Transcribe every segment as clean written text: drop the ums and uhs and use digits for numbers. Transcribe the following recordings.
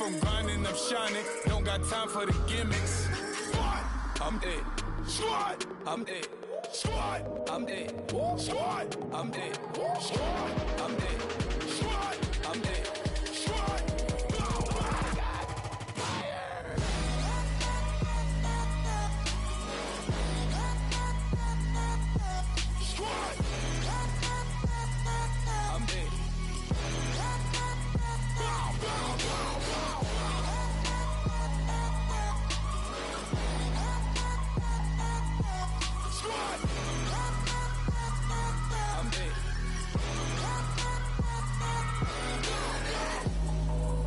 from grinding, I'm shining. Don't got time for the gimmicks. Squad, I'm it. Squad, I'm it. Squad, I'm it. Squad, I'm it. Squad, I'm it. Squad, I'm it. Squad. Oh my God. Fire. Squad. I'm it.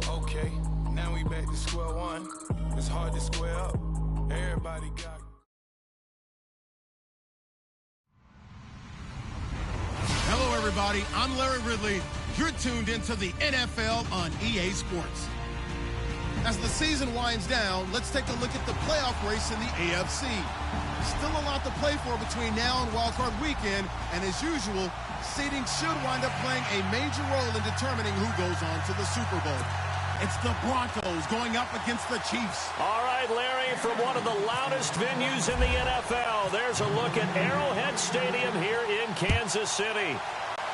Okay, now we back to square one. It's hard to square up. Everybody got. Hello, everybody. I'm Larry Ridley. You're tuned into the NFL on EA Sports. As the season winds down, let's take a look at the playoff race in the AFC. Still a lot to play for between now and wildcard weekend, and as usual, seeding should wind up playing a major role in determining who goes on to the Super Bowl. It's the Broncos going up against the Chiefs. All right, Larry, from one of the loudest venues in the NFL, there's a look at Arrowhead Stadium here in Kansas City.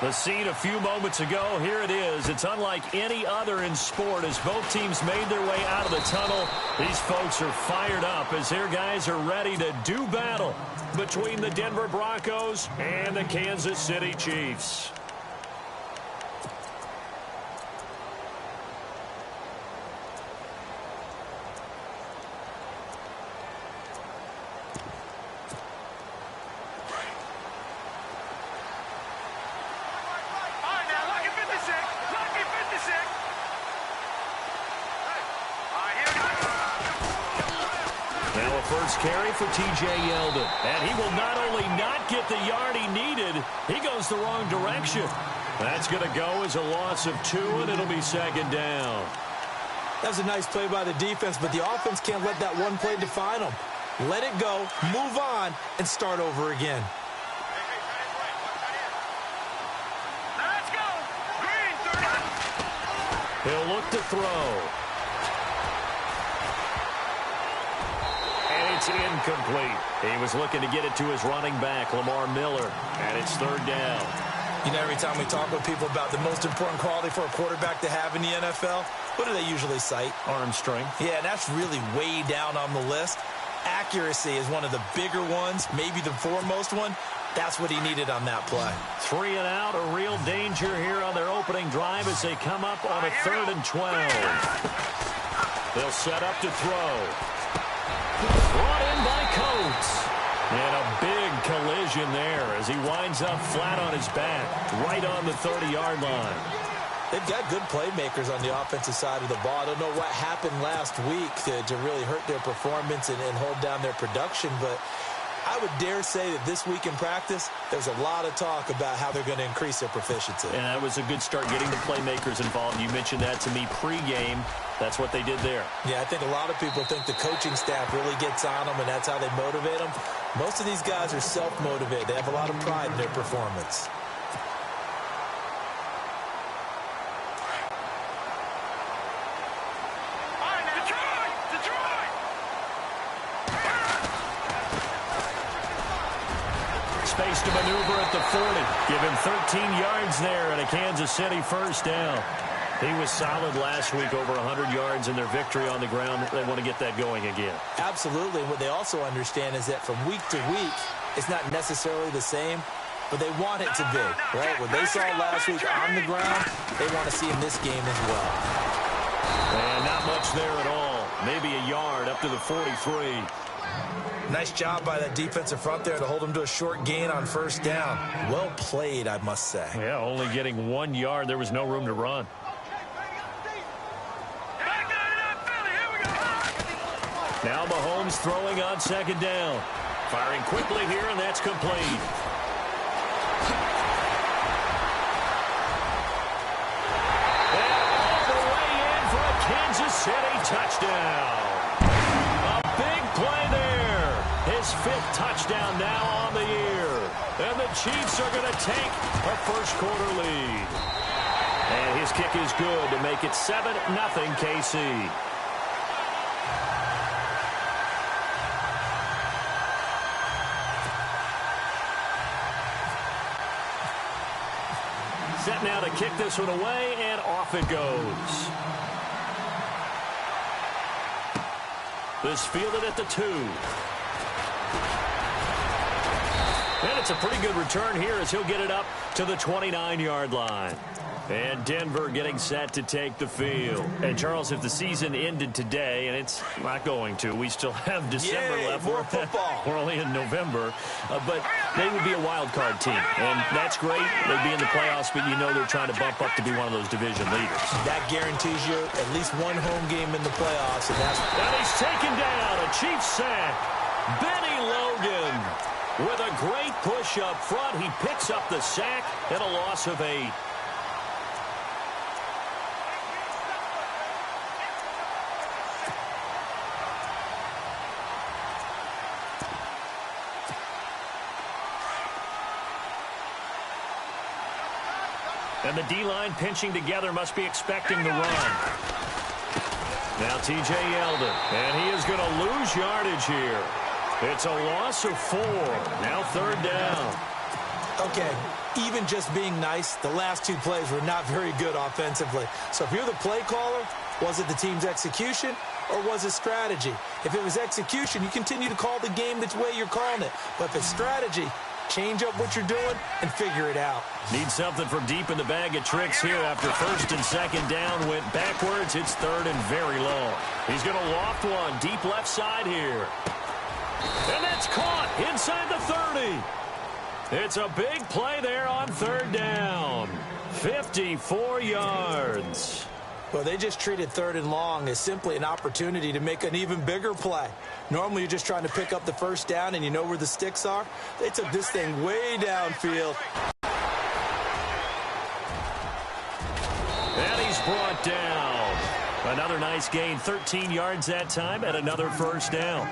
The scene a few moments ago, here it is. It's unlike any other in sport as both teams made their way out of the tunnel. These folks are fired up as their guys are ready to do battle between the Denver Broncos and the Kansas City Chiefs. First carry for T.J. Yeldon. And he will not only not get the yard he needed, he goes the wrong direction. That's going to go as a loss of 2, and it'll be second down. That's a nice play by the defense, but the offense can't let that one play define them. Let it go, move on, and start over again. Let's go! Green, 30. He'll look to throw. It's incomplete. He was looking to get it to his running back, Lamar Miller, and it's third down. You know, every time we talk with people about the most important quality for a quarterback to have in the NFL, what do they usually cite? Arm strength. Yeah, and that's really way down on the list. Accuracy is one of the bigger ones, maybe the foremost one. That's what he needed on that play. 3 and out, a real danger here on their opening drive as they come up on a 3rd and 12. They'll set up to throw. Brought in by Coates. And a big collision there as he winds up flat on his back, right on the 30-yard line. They've got good playmakers on the offensive side of the ball. I don't know what happened last week to really hurt their performance and hold down their production, but I would dare say that this week in practice, there's a lot of talk about how they're going to increase their proficiency. And that was a good start getting the playmakers involved. You mentioned that to me pregame. That's what they did there. Yeah, I think a lot of people think the coaching staff really gets on them, and that's how they motivate them. Most of these guys are self-motivated. They have a lot of pride in their performance. Space to maneuver at the 40. Give him 13 yards there and a Kansas City first down. He was solid last week, over 100 yards in their victory on the ground. They want to get that going again. Absolutely. What they also understand is that from week to week, it's not necessarily the same, but they want it to be, right? What they saw last week on the ground, they want to see in this game as well. And not much there at all. Maybe a yard up to the 43. Nice job by that defensive front there to hold them to a short gain on first down. Well played, I must say. Yeah, only getting 1 yard. There was no room to run. Now Mahomes throwing on second down. Firing quickly here, and that's complete. And all the way in for a Kansas City touchdown. A big play there. His 5th touchdown now on the year. And the Chiefs are going to take a first quarter lead. And his kick is good to make it 7-0 KC. Set now to kick this one away, and off it goes. This fielded at the 2. And it's a pretty good return here as he'll get it up to the 29-yard line. And Denver getting set to take the field. And, Charles, if the season ended today, and it's not going to, we still have December left. More football. We're only in November. But they would be a wild card team. And that's great. They'd be in the playoffs, but you know they're trying to bump up to be one of those division leaders. That guarantees you at least one home game in the playoffs. And he's taken down. A Chiefs sack. Benny Logan with a great push up front. He picks up the sack and a loss of 8. And the D-line pinching together must be expecting the run. Now T.J. Yeldon, and he is going to lose yardage here. It's a loss of 4. Now 3rd down. Okay, even just being nice, the last 2 plays were not very good offensively. So if you're the play caller, was it the team's execution or was it strategy? If it was execution, you continue to call the game the way you're calling it. But if it's strategy, change up what you're doing and figure it out. Need something from deep in the bag of tricks here after 1st and 2nd down went backwards. It's 3rd and very long. He's going to loft one deep left side here. And that's caught inside the 30. It's a big play there on 3rd down. 54 yards. Well, they just treated 3rd and long as simply an opportunity to make an even bigger play. Normally, you're just trying to pick up the 1st down and you know where the sticks are. They took this thing way downfield. And he's brought down. Another nice gain, 13 yards that time, and another 1st down.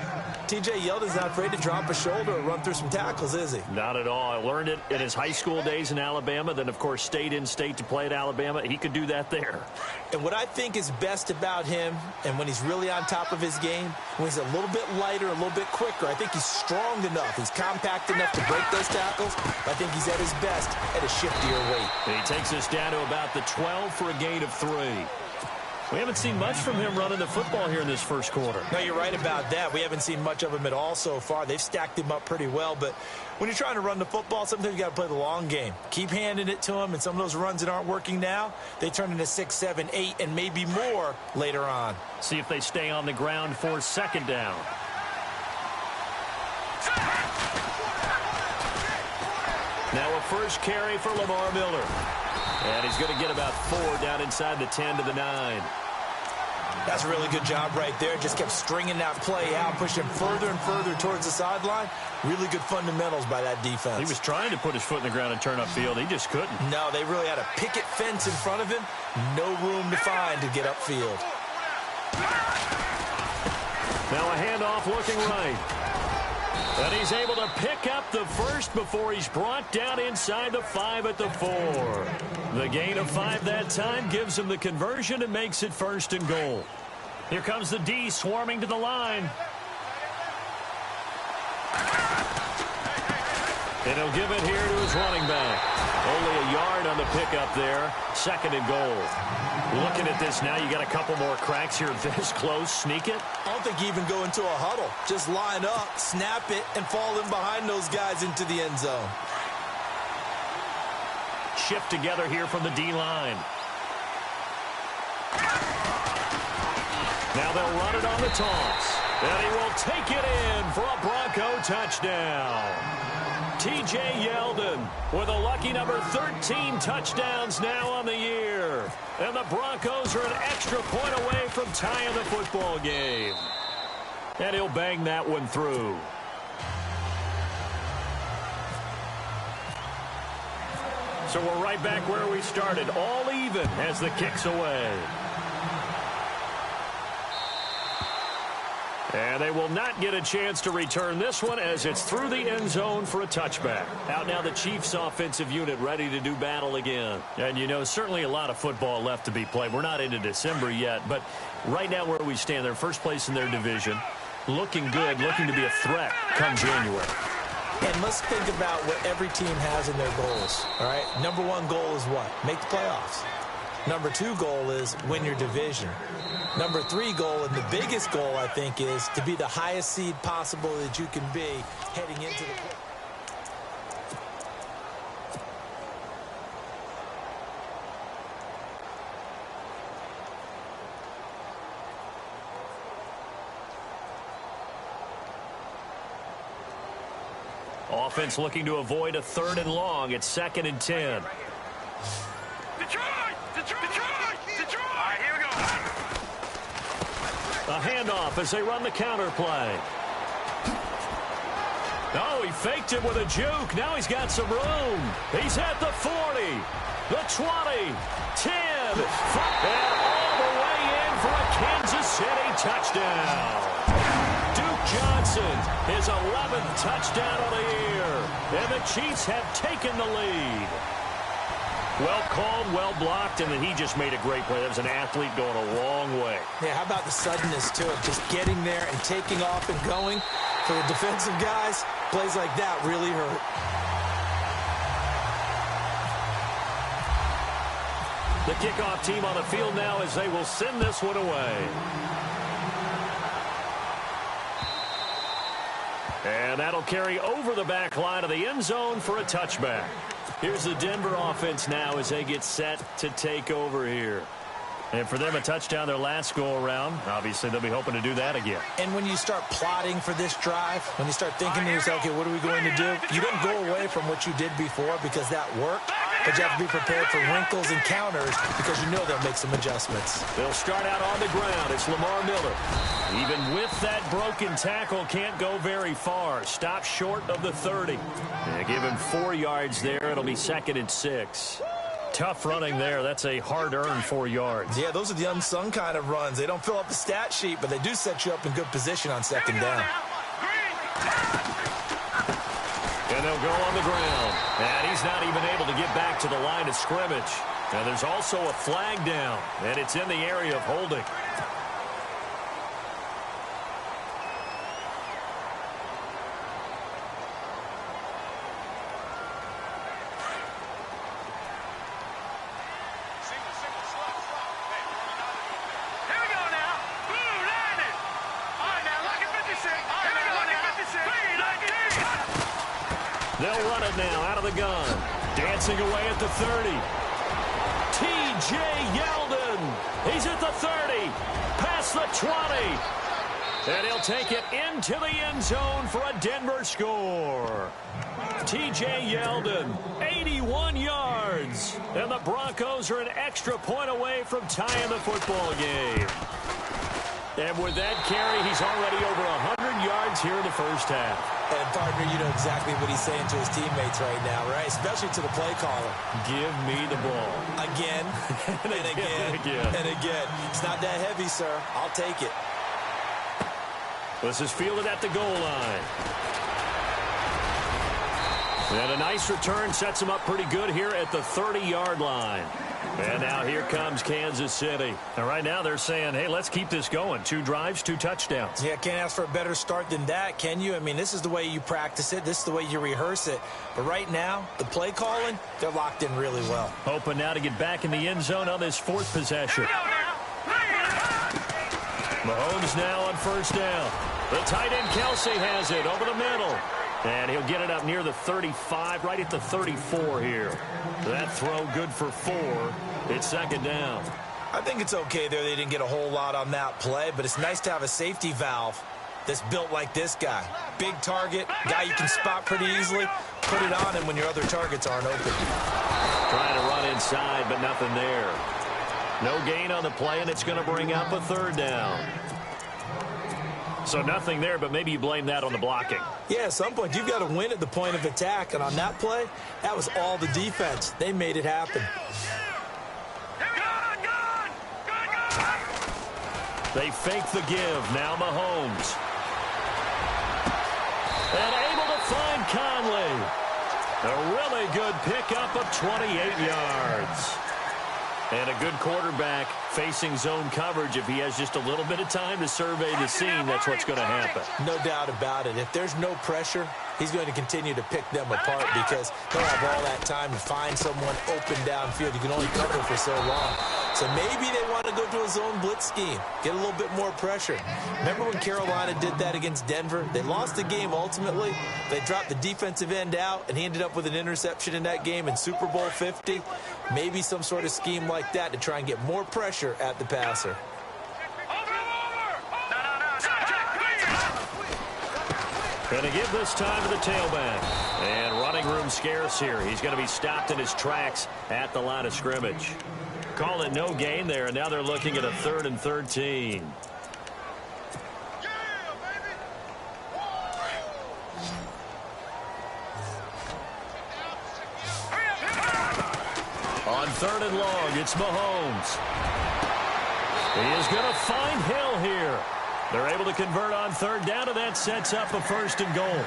T.J. Yeldon's not afraid to drop a shoulder or run through some tackles, is he? Not at all. I learned it in his high school days in Alabama, then, of course, stayed in state to play at Alabama. He could do that there. And what I think is best about him, and when he's really on top of his game, when he's a little bit lighter, a little bit quicker, I think he's strong enough. He's compact enough to break those tackles. I think he's at his best at a shiftier weight. And he takes us down to about the 12 for a gain of 3. We haven't seen much from him running the football here in this 1st quarter. No, you're right about that. We haven't seen much of him at all so far. They've stacked him up pretty well, but when you're trying to run the football, sometimes you got to play the long game. Keep handing it to him, and some of those runs that aren't working now, they turn into 6, 7, 8, and maybe more later on. See if they stay on the ground for 2nd down. Now a 1st carry for Lamar Miller. And he's going to get about 4 down inside the 10 to the 9. That's a really good job right there. Just kept stringing that play out, pushing further and further towards the sideline. Really good fundamentals by that defense. He was trying to put his foot in the ground and turn upfield. He just couldn't. No, they really had a picket fence in front of him. No room to find to get upfield. Now a handoff looking right. And he's able to pick up the 1st before he's brought down inside the 5 at the 4. The gain of 5 that time gives him the conversion and makes it 1st and goal. Here comes the D swarming to the line. And he'll give it here to his running back. Only a yard on the pickup there. 2nd and goal. Looking at this now, you got a couple more cracks here this close. Sneak it. I don't think you even go into a huddle. Just line up, snap it, and fall in behind those guys into the end zone. Shift together here from the D-line. Now they'll run it on the toss. And he will take it in for a Bronco touchdown. T.J. Yeldon with a lucky number 13 touchdowns now on the year. And the Broncos are an extra point away from tying the football game. And he'll bang that one through. So we're right back where we started, all even as the kick's away. And they will not get a chance to return this one as it's through the end zone for a touchback. Out now the Chiefs offensive unit ready to do battle again. And, you know, certainly a lot of football left to be played. We're not into December yet, but right now where we stand, they're first place in their division. Looking good, looking to be a threat come January. And let's think about what every team has in their goals, all right? Number one goal is what? Make the playoffs. Number two goal is win your division. Number three goal, and the biggest goal, I think, is to be the highest seed possible that you can be heading into the play. Offense looking to avoid a 3rd and long. It's 2nd and 10. Detroit! Detroit! Detroit! Detroit! All right, here we go. A handoff as they run the counter play. Oh, he faked it with a juke. Now he's got some room. He's at the 40, the 20, 10, 5, and all the way in for a Kansas City touchdown. Duke Johnson, his 11th touchdown of the year. And the Chiefs have taken the lead. Well called, well blocked, and then he just made a great play. That was an athlete going a long way. Yeah, how about the suddenness to it? Just getting there and taking off and going. For the defensive guys, plays like that really hurt. The kickoff team on the field now as they will send this one away. And that'll carry over the back line of the end zone for a touchback. Here's the Denver offense now as they get set to take over here. And for them, a touchdown their last go-around. Obviously, they'll be hoping to do that again. And when you start plotting for this drive, when you start thinking to yourself, okay, what are we going to do? You don't go away from what you did before because that worked. But you have to be prepared for wrinkles and counters because you know they'll make some adjustments. They'll start out on the ground. It's Lamar Miller. Even with that broken tackle, can't go very far. Stop short of the 30. And give him 4 yards there. It'll be 2nd and 6. Tough running there. That's a hard-earned 4 yards. Yeah, those are the unsung kind of runs. They don't fill up the stat sheet, but they do set you up in good position on 2nd down. And they'll go on the ground. And he's not even able to get back to the line of scrimmage. And there's also a flag down, and it's in the area of holding. They'll run it now out of the gun. Dancing away at the 30. T.J. Yeldon. He's at the 30. Past the 20. And he'll take it into the end zone for a Denver score. T.J. Yeldon, 81 yards. And the Broncos are an extra point away from tying the football game. And with that carry, he's already over 100 yards here in the first half. And, partner, you know exactly what he's saying to his teammates right now, right? Especially to the play caller. Give me the ball. Again, and again, and again. It's not that heavy, sir. I'll take it. This is fielded at the goal line. And a nice return sets him up pretty good here at the 30-yard line. And now here comes Kansas City. And right now they're saying, hey, let's keep this going. 2 drives, 2 touchdowns. Yeah, can't ask for a better start than that, can you? I mean, this is the way you practice it. This is the way you rehearse it. But right now, the play calling, they're locked in really well. Hoping now to get back in the end zone on this 4th possession. Mahomes now on 1st down. The tight end Kelsey has it over the middle. And he'll get it up near the 35, right at the 34 here. That throw good for 4. It's 2nd down. I think it's okay there. They didn't get a whole lot on that play, but it's nice to have a safety valve that's built like this guy. Big target, guy you can spot pretty easily. Put it on him when your other targets aren't open. Trying to run inside, but nothing there. No gain on the play, and it's going to bring up a 3rd down. So nothing there, but maybe you blame that on the blocking. Yeah, at some point, you've got to win at the point of attack. And on that play, that was all the defense. They made it happen. They fake the give. Now Mahomes. And able to find Conley. A really good pickup of 28 yards. And a good quarterback facing zone coverage. If he has just a little bit of time to survey the scene, that's what's going to happen. No doubt about it. If there's no pressure, he's going to continue to pick them apart because he'll have all that time to find someone open downfield. You can only cover for so long. So maybe they want to go to a zone blitz scheme, get a little bit more pressure. Remember when Carolina did that against Denver? They lost the game ultimately. They dropped the defensive end out, and he ended up with an interception in that game in Super Bowl 50. Maybe some sort of scheme like that to try and get more pressure at the passer. Going to give this time to the tailback. And running room scarce here. He's going to be stopped in his tracks at the line of scrimmage. Call it no gain there, and now they're looking at a 3rd and 13. On 3rd and long, it's Mahomes. He is going to find Hill here. They're able to convert on 3rd down, and that sets up a 1st and goal.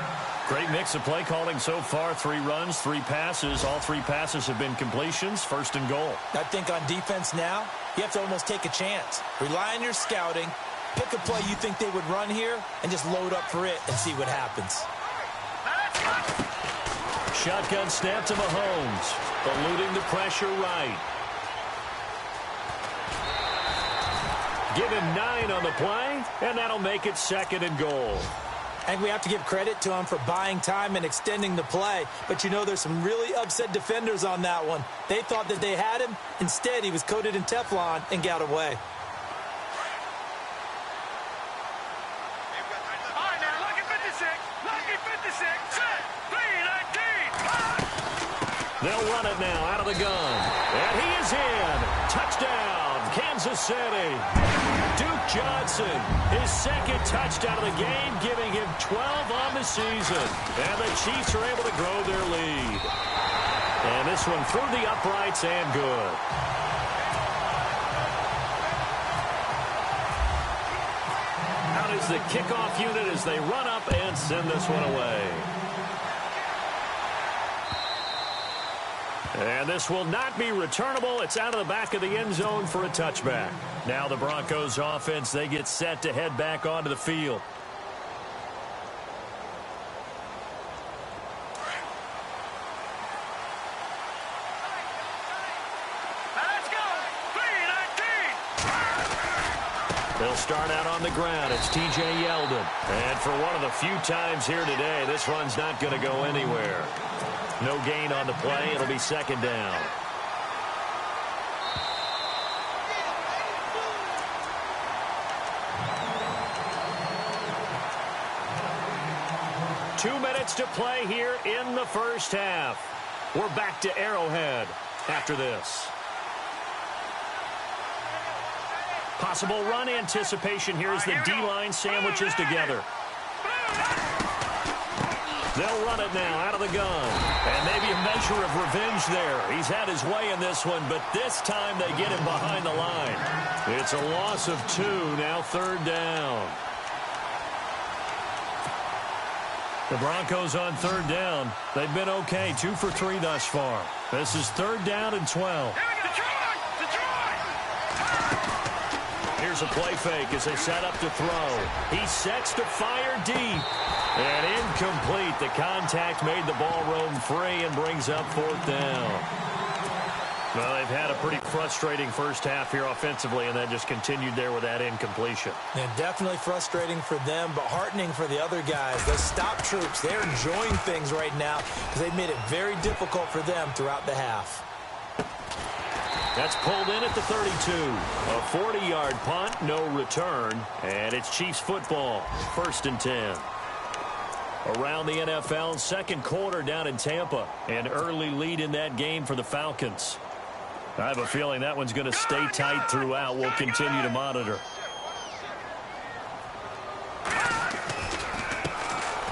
Great mix of play calling so far. 3 runs, 3 passes. All 3 passes have been completions. 1st and goal. I think on defense now, you have to almost take a chance. Rely on your scouting. Pick a play you think they would run here and just load up for it and see what happens. Shotgun snap to Mahomes. Eluding the pressure right. Give him 9 on the play, and that'll make it 2nd and goal. And we have to give credit to him for buying time and extending the play. But, you know, there's some really upset defenders on that one. They thought that they had him. Instead, he was coated in Teflon and got away. All right, now, lucky 56. Lucky 56. Set. 3-19. They'll run it now out of the gun. And he is in. Touchdown, Kansas City. Duke Johnson, his 2nd touchdown of the game, giving him 12 on the season. And the Chiefs are able to grow their lead. And this one through the uprights and good. Out is the kickoff unit as they run up and send this one away. And this will not be returnable. It's out of the back of the end zone for a touchback. Now the Broncos offense, they get set to head back onto the field. Let's go. 3-19. They'll start out on the ground. It's T.J. Yeldon. And for one of the few times here today, this run's not going to go anywhere. No gain on the play. It'll be 2nd down. Two minutes to play here in the first half. We're back to Arrowhead after this. Possible run anticipation here as the D-line sandwiches together. They'll run it now out of the gun. And maybe a measure of revenge there. He's had his way in this one, but this time they get him behind the line. It's a loss of 2, now 3rd down. The Broncos on 3rd down. They've been okay, 2 for 3 thus far. This is 3rd down and 12. Here's a play fake as they set up to throw. He sets to fire deep. And incomplete. The contact made the ball roam free and brings up 4th down. Well, they've had a pretty frustrating first half here offensively, and then just continued there with that incompletion. And definitely frustrating for them, but heartening for the other guys. Those stop troops, they're enjoying things right now because they've made it very difficult for them throughout the half. That's pulled in at the 32. A 40-yard punt, no return, and it's Chiefs football, 1st and 10. Around the NFL, 2nd quarter down in Tampa. An early lead in that game for the Falcons. I have a feeling that one's going to stay tight throughout. We'll continue to monitor.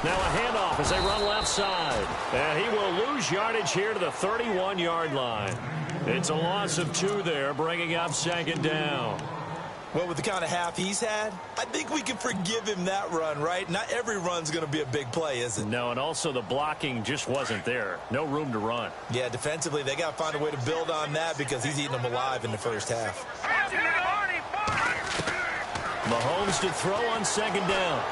Now a handoff as they run left side. And he will lose yardage here to the 31-yard line. It's a loss of 2 there, bringing up 2nd down. Well, with the kind of half he's had, I think we can forgive him that run, right? Not every run's going to be a big play, is it? No, and also the blocking just wasn't there. No room to run. Yeah, defensively, they got to find a way to build on that because he's eating them alive in the first half. Mahomes to throw on second down.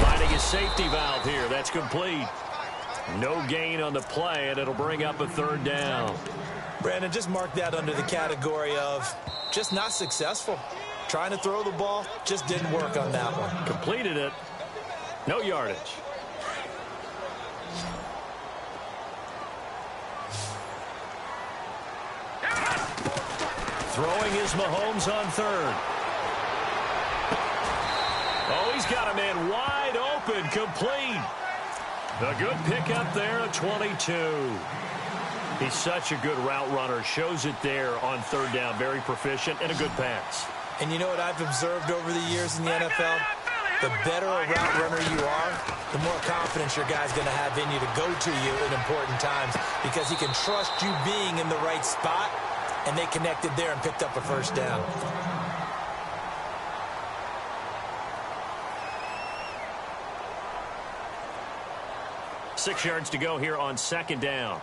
Finding his safety valve here. That's complete. No gain on the play, and it'll bring up a third down. Brandon, just mark that under the category of just not successful. Trying to throw the ball, just didn't work on that one. Completed it. No yardage. Throwing is Mahomes on third. Oh, he's got a man wide open, complete. A good pickup there at 22. He's such a good route runner. Shows it there on third down. Very proficient and a good pass. And you know what I've observed over the years in the NFL? The better a route runner you are, the more confidence your guy's going to have in you to go to you in important times because he can trust you being in the right spot, and they connected there and picked up a first down. Six yards to go here on second down.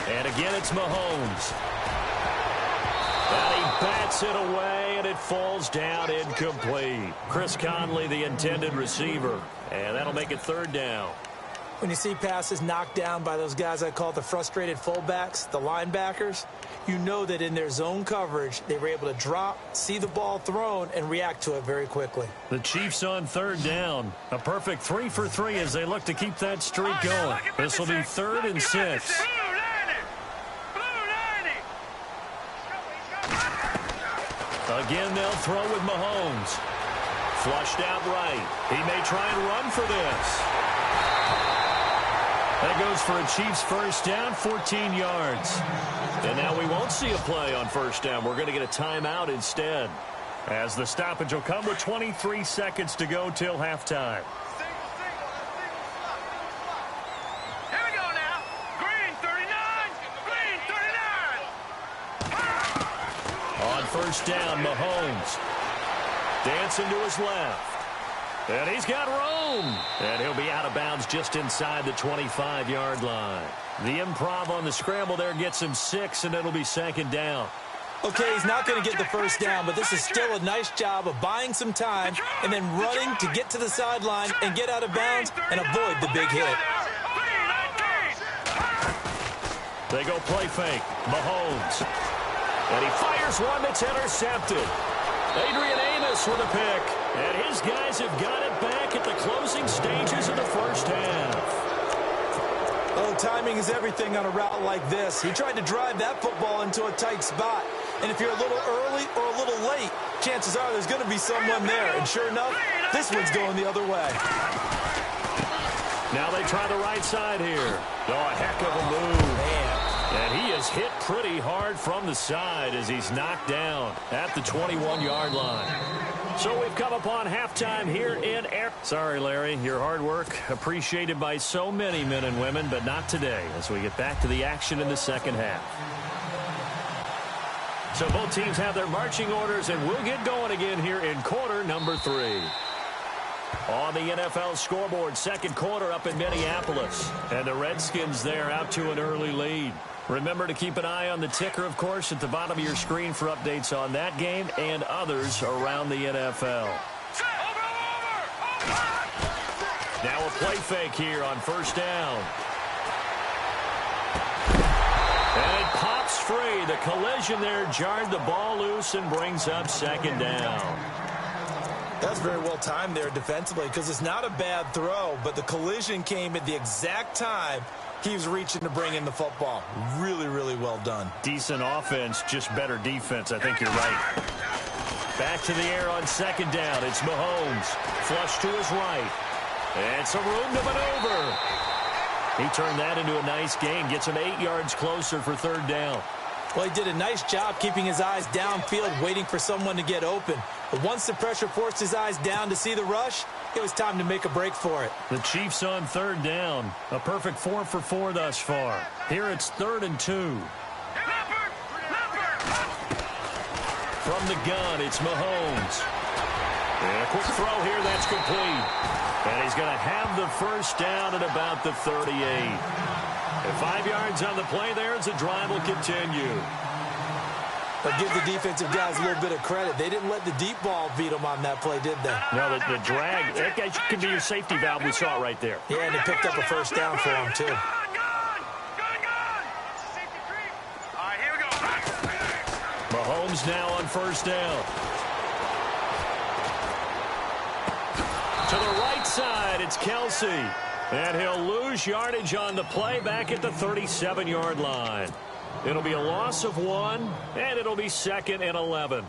And again, it's Mahomes. And he bats it away, and it falls down incomplete. Chris Conley, the intended receiver. And that'll make it third down. When you see passes knocked down by those guys I call the frustrated fullbacks, the linebackers, you know that in their zone coverage, they were able to drop, see the ball thrown, and react to it very quickly. The Chiefs on third down. A perfect 3 for 3 as they look to keep that streak going. This will be 3rd and 6. Again, they'll throw with Mahomes. Flushed out right. He may try and run for this. That goes for a Chiefs first down, 14 yards. And now we won't see a play on first down. We're going to get a timeout instead, as the stoppage will come with 23 seconds to go till halftime. Here we go now. Green 39. Green 39. On first down, Mahomes. Dancing to his left. And he's got room. And he'll be out of bounds just inside the 25-yard line. The improv on the scramble there gets him 6, and it'll be second down. Okay, he's not going to get the first down, but this is still a nice job of buying some time and then running to get to the sideline and get out of bounds and avoid the big hit. They go play fake. Mahomes. And he fires one that's intercepted. Adrian Amos with a pick. And his guys have got it back at the closing stages of the first half. Oh, timing is everything on a route like this. He tried to drive that football into a tight spot. And if you're a little early or a little late, chances are there's going to be someone there. And sure enough, this one's going the other way. Now they try the right side here. Oh, a heck of a move. Man. And he is hit pretty hard from the side as he's knocked down at the 21-yard line. So we've come upon halftime here in Air. Sorry, Larry, your hard work appreciated by so many men and women, but not today as we get back to the action in the second half. So both teams have their marching orders, and we'll get going again here in quarter number 3. On the NFL scoreboard, second quarter up in Minneapolis. And the Redskins there out to an early lead. Remember to keep an eye on the ticker, of course, at the bottom of your screen for updates on that game and others around the NFL. Now a play fake here on first down. And it pops free. The collision there jarred the ball loose and brings up second down. That's very well timed there defensively because it's not a bad throw, but the collision came at the exact time he was reaching to bring in the football. Really, really well done. Decent offense, just better defense. I think you're right. Back to the air on second down. It's Mahomes. Flush to his right. And some room to maneuver. He turned that into a nice gain. Gets him 8 yards closer for third down. Well, he did a nice job keeping his eyes downfield, waiting for someone to get open. But once the pressure forced his eyes down to see the rush, it was time to make a break for it. The Chiefs on third down. A perfect 4 for 4 thus far. Here it's 3rd and 2. From the gun, it's Mahomes. And a quick throw here, that's complete. And he's going to have the first down at about the 38. And 5 yards on the play there as the drive will continue. But give the defensive guys a little bit of credit. They didn't let the deep ball beat them on that play, did they? No, the drag, that guy could be your safety valve. We saw it right there. Yeah, and he picked up a first down for him, too. All right, here we go. Mahomes now on first down. To the right side, it's Kelsey. And he'll lose yardage on the play back at the 37-yard line. It'll be a loss of 1, and it'll be 2nd and 11.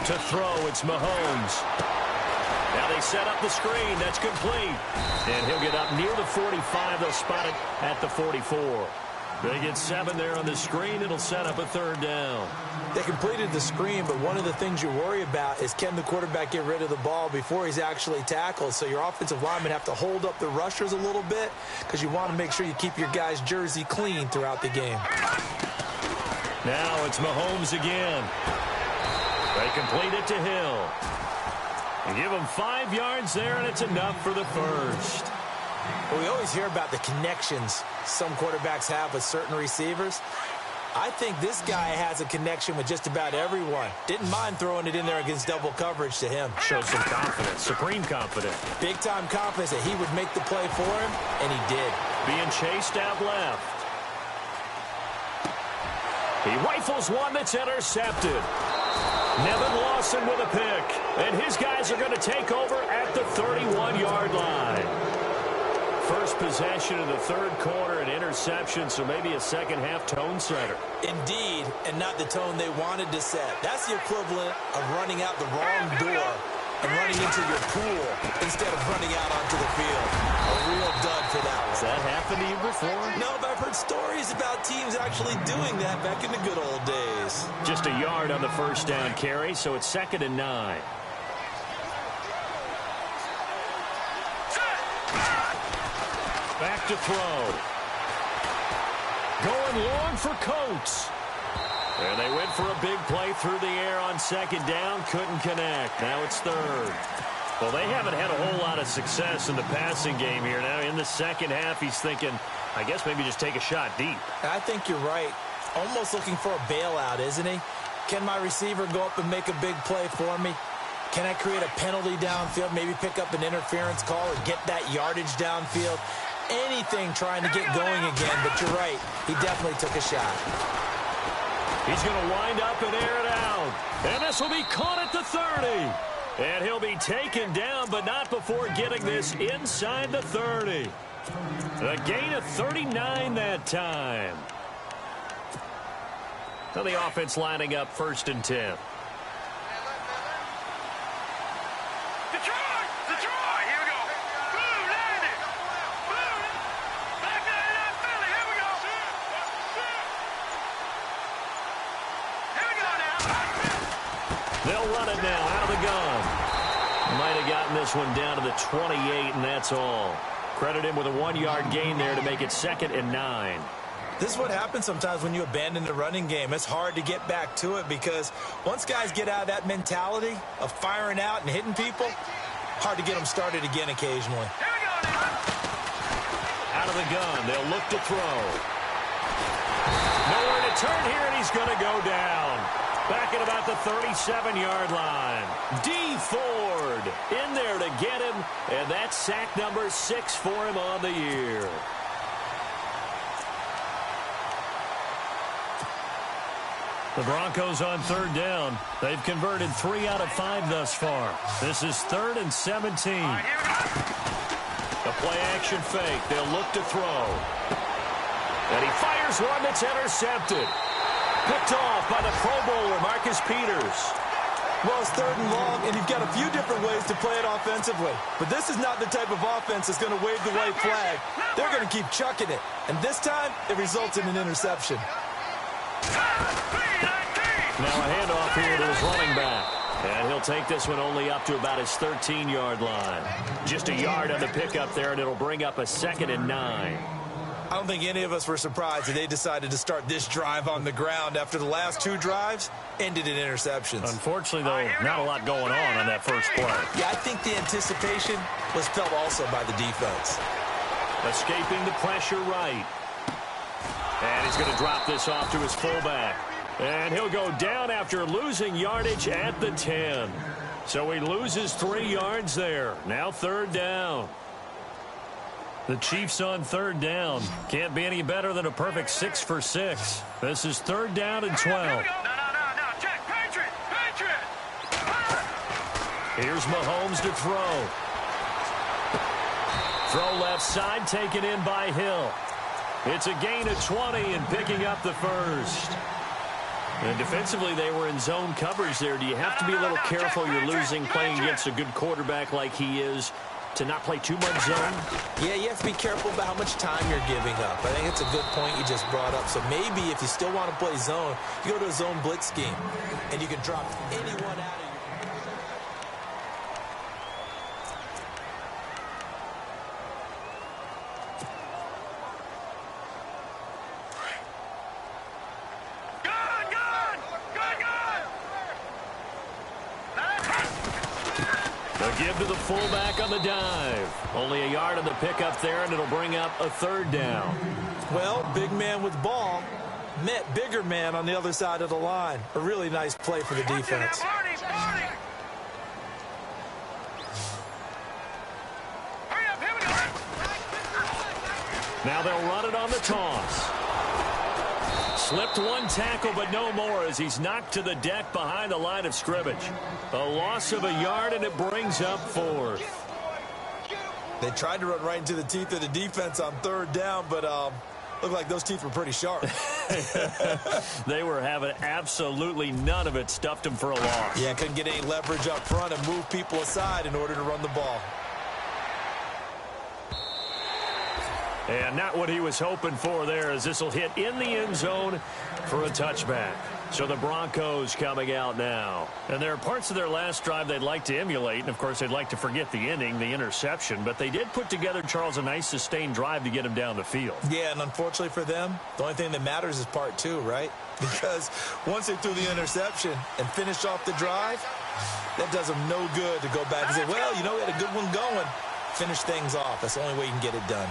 To throw, it's Mahomes. Now they set up the screen. That's complete. And he'll get up near the 45. They'll spot it at the 44. They get 7 there on the screen. It'll set up a 3rd down. They completed the screen, but one of the things you worry about is can the quarterback get rid of the ball before he's actually tackled? So your offensive linemen have to hold up the rushers a little bit because you want to make sure you keep your guy's jersey clean throughout the game. Now it's Mahomes again. They complete it to Hill. And give him 5 yards there, and it's enough for the first. Well, we always hear about the connections some quarterbacks have with certain receivers. I think this guy has a connection with just about everyone. Didn't mind throwing it in there against double coverage to him. Showed some confidence, supreme confidence. Big-time confidence that he would make the play for him, and he did. Being chased out left. He rifles one that's intercepted. Nevin Lawson with a pick. And his guys are going to take over at the 31-yard line. First possession of the 3rd quarter, an interception, so maybe a second-half tone setter. Indeed, and not the tone they wanted to set. That's the equivalent of running out the wrong door and running into your pool instead of running out onto the field. A real dud for that one. Has that happened to you before? No, but I've heard stories about teams actually doing that back in the good old days. Just a yard on the first down carry, so it's 2nd and 9. Back to throw. Going long for Coates. And they went for a big play through the air on 2nd down. Couldn't connect. Now it's 3rd. Well, they haven't had a whole lot of success in the passing game here. Now in the second half, he's thinking, I guess maybe just take a shot deep. I think you're right. Almost looking for a bailout, isn't he? Can my receiver go up and make a big play for me? Can I create a penalty downfield, maybe pick up an interference call or get that yardage downfield? Anything trying to get going again, but you're right. He definitely took a shot. He's going to wind up and air it out. And this will be caught at the 30. And he'll be taken down, but not before getting this inside the 30. A gain of 39 that time. So the offense lining up 1st and 10. They'll run it now out of the gun. Might have gotten this one down to the 28, and that's all. Credit him with a 1-yard gain there to make it 2nd and 9. This is what happens sometimes when you abandon the running game. It's hard to get back to it because once guys get out of that mentality of firing out and hitting people, hard to get them started again occasionally. Out of the gun, they'll look to throw. Nowhere to turn here, and he's going to go down. Back at about the 37-yard line. D. Ford in there to get him, and that's sack number 6 for him on the year. The Broncos on 3rd down. They've converted 3 out of 5 thus far. This is 3rd and 17. The play-action fake. They'll look to throw. And he fires one that's intercepted. Picked off by the Pro Bowler, Marcus Peters. Well, it's 3rd and long, and you've got a few different ways to play it offensively. But this is not the type of offense that's going to wave the white flag. They're going to keep chucking it. And this time, it results in an interception. Now a handoff here to his running back. And he'll take this one only up to about his 13-yard line. Just a yard on the pickup there, and it'll bring up a 2nd and 9. I don't think any of us were surprised that they decided to start this drive on the ground after the last 2 drives ended in interceptions. Unfortunately, though, not a lot going on that first play. Yeah, I think the anticipation was felt also by the defense. Escaping the pressure right. And he's going to drop this off to his fullback. And he'll go down after losing yardage at the 10. So he loses 3 yards there. Now 3rd down. The Chiefs on 3rd down. Can't be any better than a perfect 6 for 6. This is 3rd down and 12. No. Check. Patriot. Here's Mahomes to throw. Throw left side, taken in by Hill. It's a gain of 20 and picking up the 1st. And defensively, they were in zone coverage there. Do you have to be a little careful? You're losing playing against a good quarterback like he is, to not play too much zone? Yeah, you have to be careful about how much time you're giving up. I think it's a good point you just brought up. So maybe if you still want to play zone, you go to a zone blitz scheme, and you can drop anyone out of your... Give to the fullback on the dive. Only a yard on the pickup there, and it'll bring up a 3rd down. Well, big man with ball met bigger man on the other side of the line. A really nice play for the defense. Now they'll run it on the toss. Slipped one tackle, but no more as he's knocked to the deck behind the line of scrimmage. A loss of a yard, and it brings up 4th. They tried to run right into the teeth of the defense on 3rd down, but looked like those teeth were pretty sharp. They were having absolutely none of it. Stuffed them for a loss. Yeah, couldn't get any leverage up front and move people aside in order to run the ball. And not what he was hoping for there, as this will hit in the end zone for a touchback. So the Broncos coming out now. And there are parts of their last drive they'd like to emulate. And, of course, they'd like to forget the ending, the interception. But they did put together, Charles, a nice sustained drive to get him down the field. Yeah, and unfortunately for them, the only thing that matters is part 2, right? Because once they threw the interception and finished off the drive, that does them no good to go back and say, well, you know, we had a good one going. Finish things off. That's the only way you can get it done.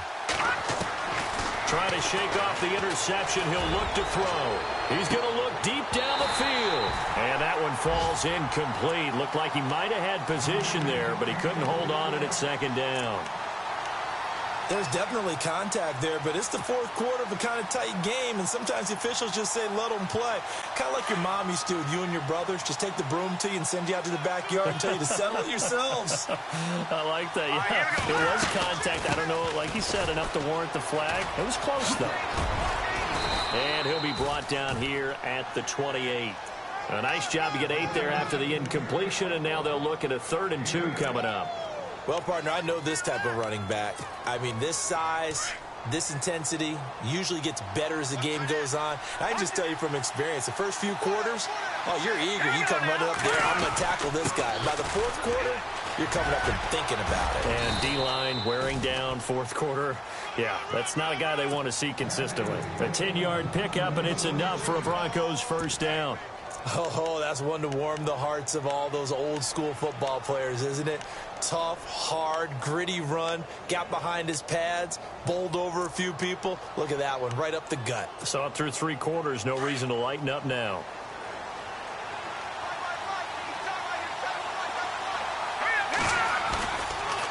Trying to shake off the interception. He'll look to throw. He's going to look deep down the field. And that one falls incomplete. Looked like he might have had position there, but he couldn't hold on it at 2nd down. There's definitely contact there, but it's the 4th quarter of a kind of tight game, and sometimes the officials just say, let them play. Kind of like your mom used to with you and your brothers. Just take the broom to you and send you out to the backyard and tell you to settle it yourselves. I like that. Yeah, it was contact. I don't know, like you said, enough to warrant the flag. It was close, though. And he'll be brought down here at the 28. A nice job to get 8 there after the incompletion, and now they'll look at a 3rd and 2 coming up. Well, partner, I know this type of running back. I mean, this size, this intensity usually gets better as the game goes on. I can just tell you from experience, the first few quarters, oh, you're eager. You come running up there, I'm going to tackle this guy. By the 4th quarter, you're coming up and thinking about it. And D-line wearing down 4th quarter. Yeah, that's not a guy they want to see consistently. A 10-yard pickup, and it's enough for a Broncos 1st down. Oh, that's one to warm the hearts of all those old-school football players, isn't it? Tough, hard, gritty run, got behind his pads, bowled over a few people. Look at that one, right up the gut. Saw it through 3 quarters, no reason to lighten up now.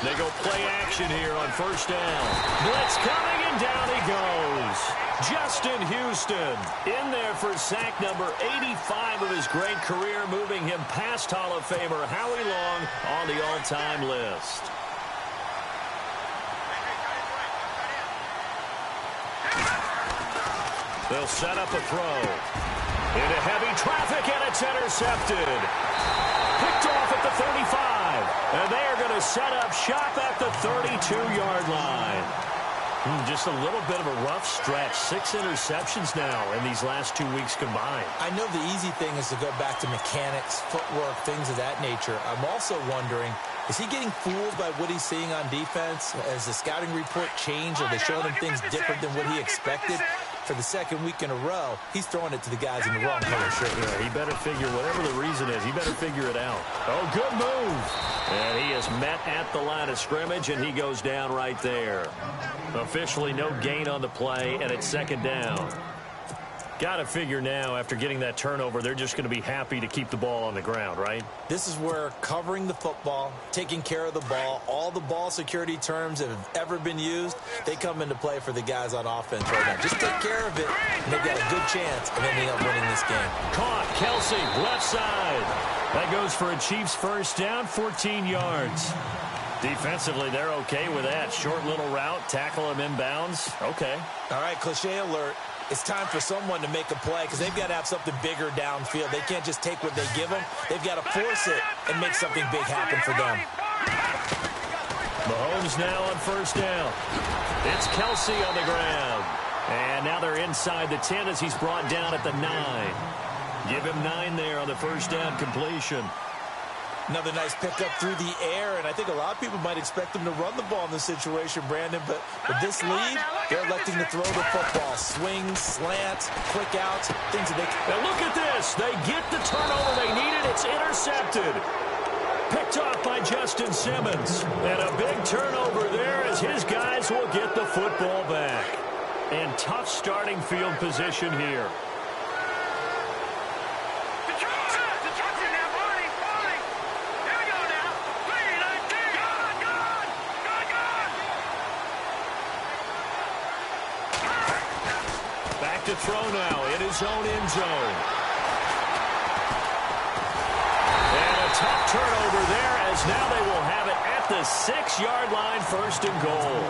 They go play action here on 1st down. Blitz coming, and down he goes. Justin Houston in there for sack number 85 of his great career, moving him past Hall of Famer Howie Long on the all-time list. They'll set up a throw. Into heavy traffic, and it's intercepted. Picked off at the 35. And they are going to set up shop at the 32-yard line. Just a little bit of a rough stretch. 6 interceptions now in these last 2 weeks combined. I know the easy thing is to go back to mechanics, footwork, things of that nature. I'm also wondering, is he getting fooled by what he's seeing on defense? Has the scouting report changed? Are they showing him things different than what he expected? For the second week in a row, he's throwing it to the guys in the wrong color shirt. Yeah, he better figure, whatever the reason is, he better figure it out. Oh, good move. And he is met at the line of scrimmage, and he goes down right there. Officially no gain on the play, and it's second down. Got to figure now, after getting that turnover, they're just going to be happy to keep the ball on the ground, right? This is where covering the football, taking care of the ball, all the ball security terms that have ever been used, they come into play for the guys on offense right now. Just take care of it, and they've got a good chance of ending up winning this game. Caught, Kelsey, left side. That goes for a Chiefs first down, 14 yards. Defensively, they're okay with that. Short little route, tackle him inbounds. Okay. All right, cliche alert. It's time for someone to make a play because they've got to have something bigger downfield. They can't just take what they give them. They've got to force it and make something big happen for them. Mahomes now on first down. It's Kelsey on the ground. And now they're inside the 10 as he's brought down at the 9. Give him 9 there on the first down completion. Another nice pickup through the air, and I think a lot of people might expect them to run the ball in this situation, Brandon, but with this lead, they're electing to throw the football. Swings, slants, quick outs, things that they can. Now look at this. They get the turnover they needed. It's intercepted. Picked off by Justin Simmons. And a big turnover there as his guys will get the football back. And tough starting field position here. To throw now in his own end zone. And a tough turnover there as now they will have it at the 6-yard line, first and goal.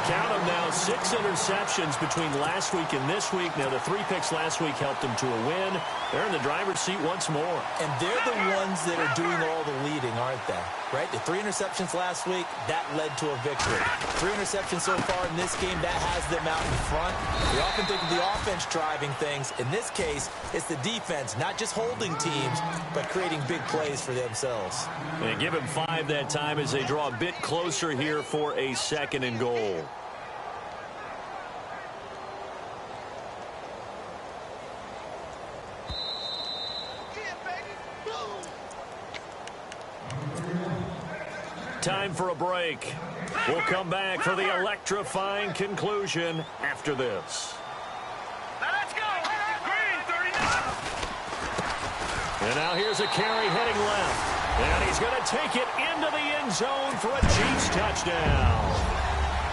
Count them now, 6 interceptions between last week and this week. Now the 3 picks last week helped them to a win. They're in the driver's seat once more. And they're the ones that are doing all the leading, aren't they? Right? The 3 interceptions last week, that led to a victory. 3 interceptions so far in this game, that has them out in front. We often think of the offense driving things. In this case, it's the defense, not just holding teams, but creating big plays for themselves. And give him 5 that time as they draw a bit closer here for a second and goal. Time for a break. We'll come back for the electrifying conclusion after this. Now let's go. Green, 39. And now here's a carry heading left. And he's going to take it into the end zone for a Chiefs touchdown.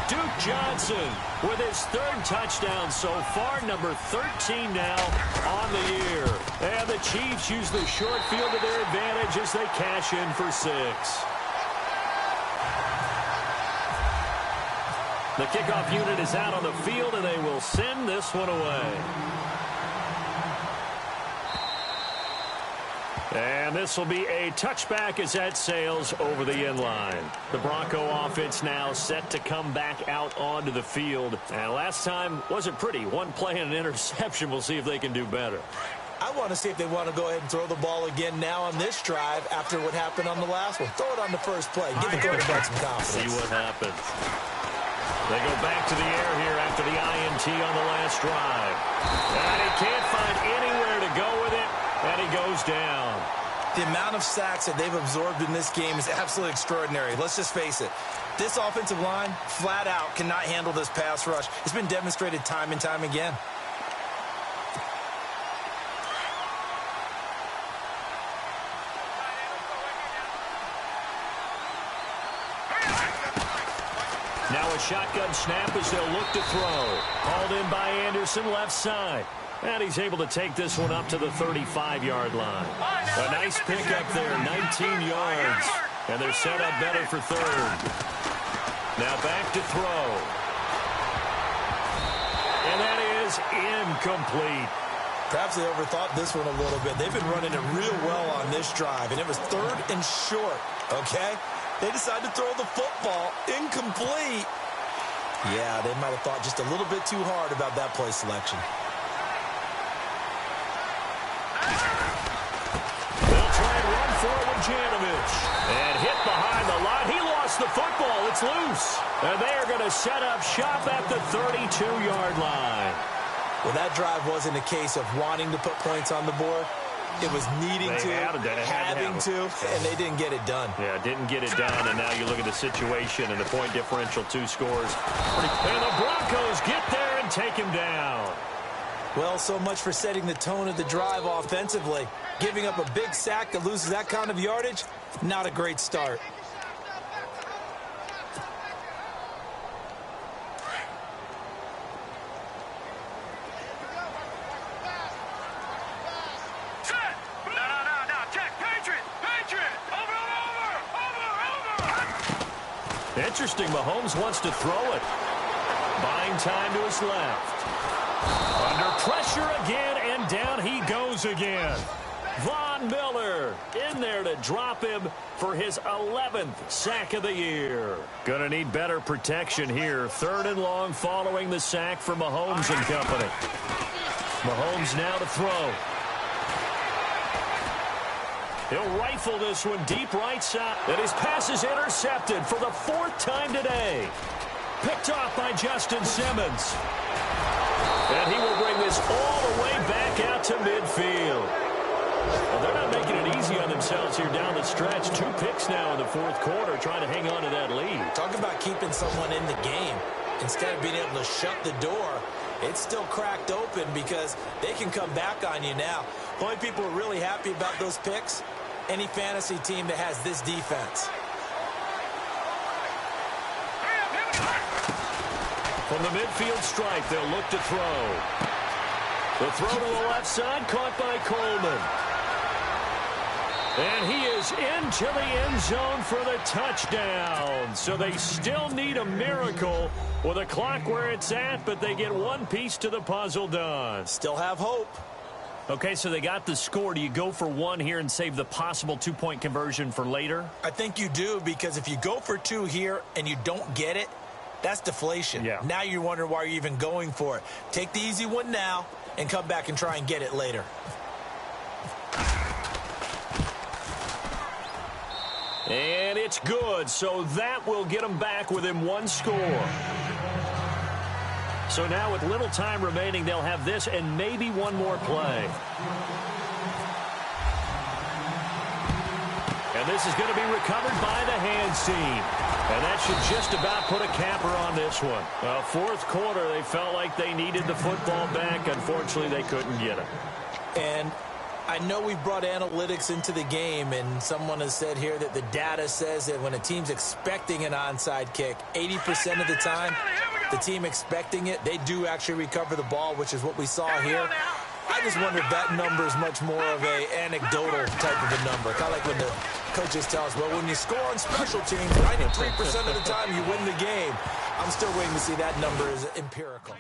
Duke Johnson with his 3rd touchdown so far, number 13 now on the year. And the Chiefs use the short field to their advantage as they cash in for 6. The kickoff unit is out on the field, and they will send this one away. And this will be a touchback as that sails over the end line. The Bronco offense now set to come back out onto the field. And last time wasn't pretty. 1 play and an interception. We'll see if they can do better. I want to see if they want to go ahead and throw the ball again now on this drive after what happened on the last one. Throw it on the first play. Give the quarterback some confidence. See what happens. They go back to the air here after the INT on the last drive. And he can't find anywhere to go with it, and he goes down. The amount of sacks that they've absorbed in this game is absolutely extraordinary. Let's just face it. This offensive line, flat out, cannot handle this pass rush. It's been demonstrated time and time again. Now a shotgun snap as they'll look to throw. Hauled in by Anderson, left side. And he's able to take this one up to the 35-yard line. A nice pickup there, 19 yards. And they're set up better for 3rd. Now back to throw. And that is incomplete. Perhaps they overthought this one a little bit. They've been running it real well on this drive, and it was 3rd and short, okay? They decided to throw the football incomplete. Yeah, they might have thought just a little bit too hard about that play selection. They'll try and run for it with Janovich. And hit behind the line. He lost the football. It's loose. And they are going to set up shop at the 32-yard line. Well, that drive wasn't a case of wanting to put points on the board. It was needing to, having to, and they didn't get it done. Yeah, didn't get it done, and now you look at the situation and the point differential, 2 scores. And the Broncos get there and take him down. Well, so much for setting the tone of the drive offensively. Giving up a big sack that loses that kind of yardage, not a great start. Interesting, Mahomes wants to throw it. Buying time to his left. Under pressure again, and down he goes again. Von Miller in there to drop him for his 11th sack of the year. Gonna need better protection here. 3rd and long following the sack from Mahomes and company. Mahomes now to throw. He'll rifle this one deep right side. And his pass is intercepted for the 4th time today. Picked off by Justin Simmons. And he will bring this all the way back out to midfield. Well, they're not making it easy on themselves here down the stretch. 2 picks now in the 4th quarter, trying to hang on to that lead. Talk about keeping someone in the game. Instead of being able to shut the door, it's still cracked open because they can come back on you now. The only people who are really happy about those picks, any fantasy team that has this defense. From the midfield stripe, they'll look to throw. The throw to the left side, caught by Coleman. And he is into the end zone for the touchdown. So they still need a miracle with a clock where it's at, but they get one piece to the puzzle done. Still have hope. Okay, so they got the score. Do you go for 1 here and save the possible 2-point conversion for later? I think you do, because if you go for 2 here and you don't get it, that's deflation. Yeah. Now you're wondering why you're even going for it. Take the easy one now and come back and try and get it later. And it's good, so that will get them back within 1 score. So now with little time remaining, they'll have this and maybe 1 more play. And this is going to be recovered by the hands team. And that should just about put a capper on this one. Well, 4th quarter, they felt like they needed the football back. Unfortunately, they couldn't get it. And I know we've brought analytics into the game, and someone has said here that the data says that when a team's expecting an onside kick, 80% of the time, the team expecting it, they do actually recover the ball, which is what we saw here. I just wonder if that number is much more of an anecdotal type of a number. Kind of like when the coaches tell us, well, when you score on special teams, 93% of the time you win the game. I'm still waiting to see that number is empirical.